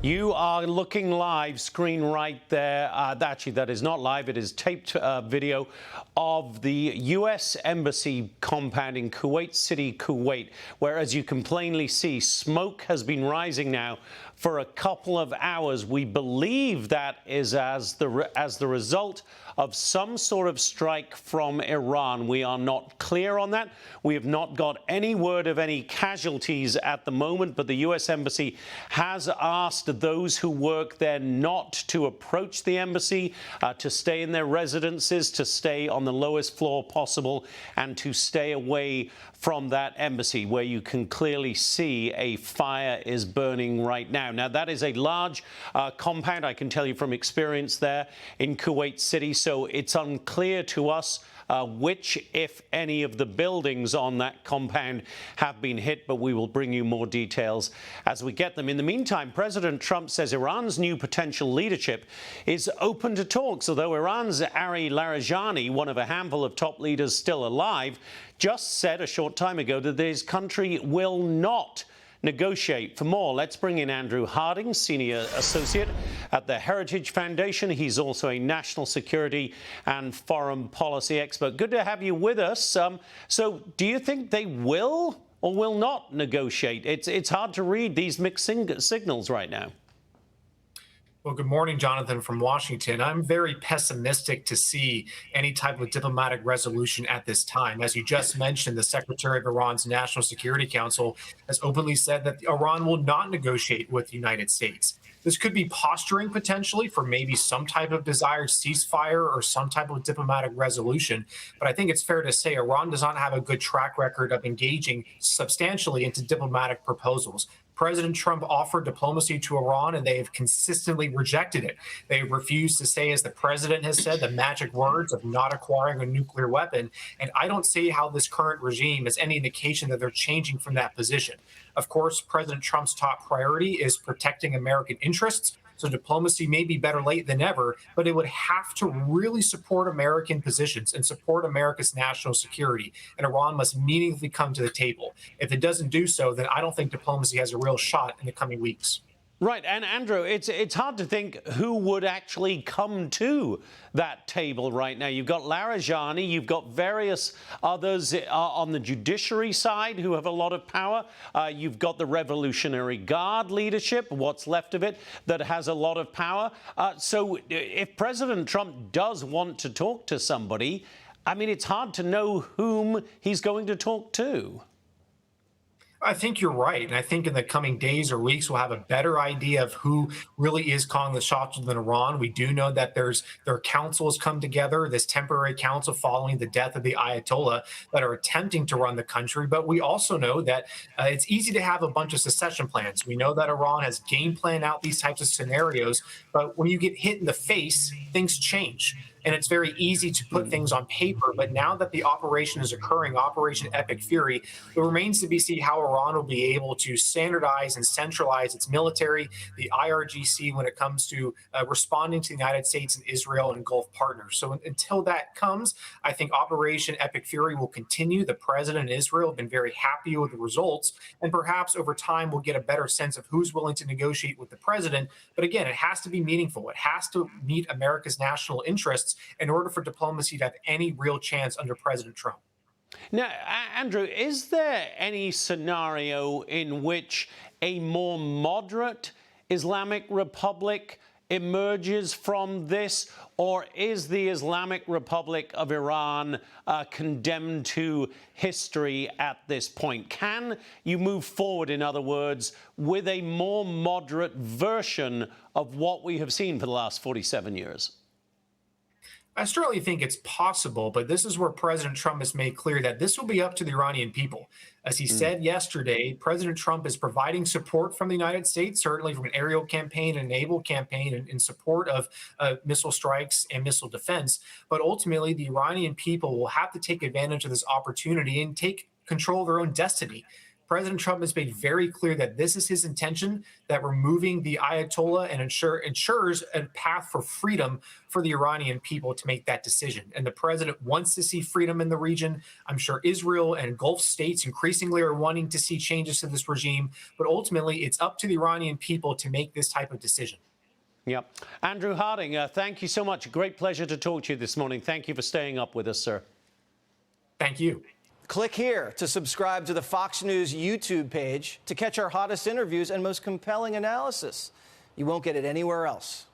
You are looking live, screen right there. Actually, that is not live. It is taped video of the U.S. Embassy compound in Kuwait City, Kuwait, where, as you can plainly see, smoke has been rising now for a couple of hours. We believe that is as the result of some sort of strike from Iran. We are not clear on that. We have not got any word of any casualties at the moment, but the U.S. Embassy has asked those who work there not to approach the embassy, to stay in their residences, to stay on the lowest floor possible, and to stay away from that embassy, where you can clearly see a fire is burning right now. Now, that is a large compound, I can tell you from experience there in Kuwait City, so it's unclear to us which, if any, of the buildings on that compound have been hit, but we will bring you more details as we get them. In the meantime, President Trump says Iran's new potential leadership is open to talks, although Iran's Ari Larijani, one of a handful of top leaders still alive, just said a short time ago that his country will not negotiate. For more, let's bring in Andrew Harding, Senior Associate at the Heritage Foundation. He's also a national security and foreign policy expert. Good to have you with us. So do you think they will or will not negotiate? It's hard to read these mixed signals right now. Well, good morning, Jonathan, from Washington. I'm very pessimistic to see any type of diplomatic resolution at this time. As you just mentioned, the Secretary of Iran's National Security Council has openly said that Iran will not negotiate with the United States. This could be posturing potentially for maybe some type of desired ceasefire or some type of diplomatic resolution. But I think it's fair to say Iran does not have a good track record of engaging substantially into diplomatic proposals. President Trump offered diplomacy to Iran, and they have consistently rejected it. They refused to say, as the president has said, the magic words of not acquiring a nuclear weapon. And I don't see how this current regime is any indication that they're changing from that position. Of course, President Trump's top priority is protecting American interests. So diplomacy may be better late than ever, but it would have to really support American positions and support America's national security. And Iran must meaningfully come to the table. If it doesn't do so, then I don't think diplomacy has a real shot in the coming weeks. Right. And Andrew, it's hard to think who would actually come to that table right now. You've got Larijani, you've got various others on the judiciary side who have a lot of power. You've got the Revolutionary Guard leadership, what's left of it, that has a lot of power. So if President Trump does want to talk to somebody, I mean, it's hard to know whom he's going to talk to. I think you're right. And I think in the coming days or weeks, we'll have a better idea of who really is calling the shots within Iran. We do know that their councils come together, this temporary council following the death of the Ayatollah, that are attempting to run the country. But we also know that it's easy to have a bunch of secession plans. We know that Iran has game planned out these types of scenarios. But when you get hit in the face, things change. And it's very easy to put things on paper. But now that the operation is occurring, Operation Epic Fury, it remains to be seen how Iran will be able to standardize and centralize its military, the IRGC, when it comes to responding to the United States and Israel and Gulf partners. So until that comes, I think Operation Epic Fury will continue. The president and Israel have been very happy with the results. And perhaps over time, we'll get a better sense of who's willing to negotiate with the president. But again, it has to be meaningful. It has to meet America's national interests in order for diplomacy to have any real chance under President Trump. Now, Andrew, is there any scenario in which a more moderate Islamic Republic emerges from this, or is the Islamic Republic of Iran condemned to history at this point? Can you move forward, in other words, with a more moderate version of what we have seen for the last 47 years? I certainly think it's possible, but this is where President Trump has made clear that this will be up to the Iranian people. As he said yesterday, President Trump is providing support from the United States, certainly from an aerial campaign and naval campaign in support of missile strikes and missile defense. But ultimately, the Iranian people will have to take advantage of this opportunity and take control of their own destiny. President Trump has made very clear that this is his intention, that removing the Ayatollah and ensures a path for freedom for the Iranian people to make that decision. And the president wants to see freedom in the region. I'm sure Israel and Gulf states increasingly are wanting to see changes to this regime. But ultimately, it's up to the Iranian people to make this type of decision. Yep. Andrew Harding, thank you so much. Great pleasure to talk to you this morning. Thank you for staying up with us, sir. Thank you. Click here to subscribe to the Fox News YouTube page to catch our hottest interviews and most compelling analysis. You won't get it anywhere else.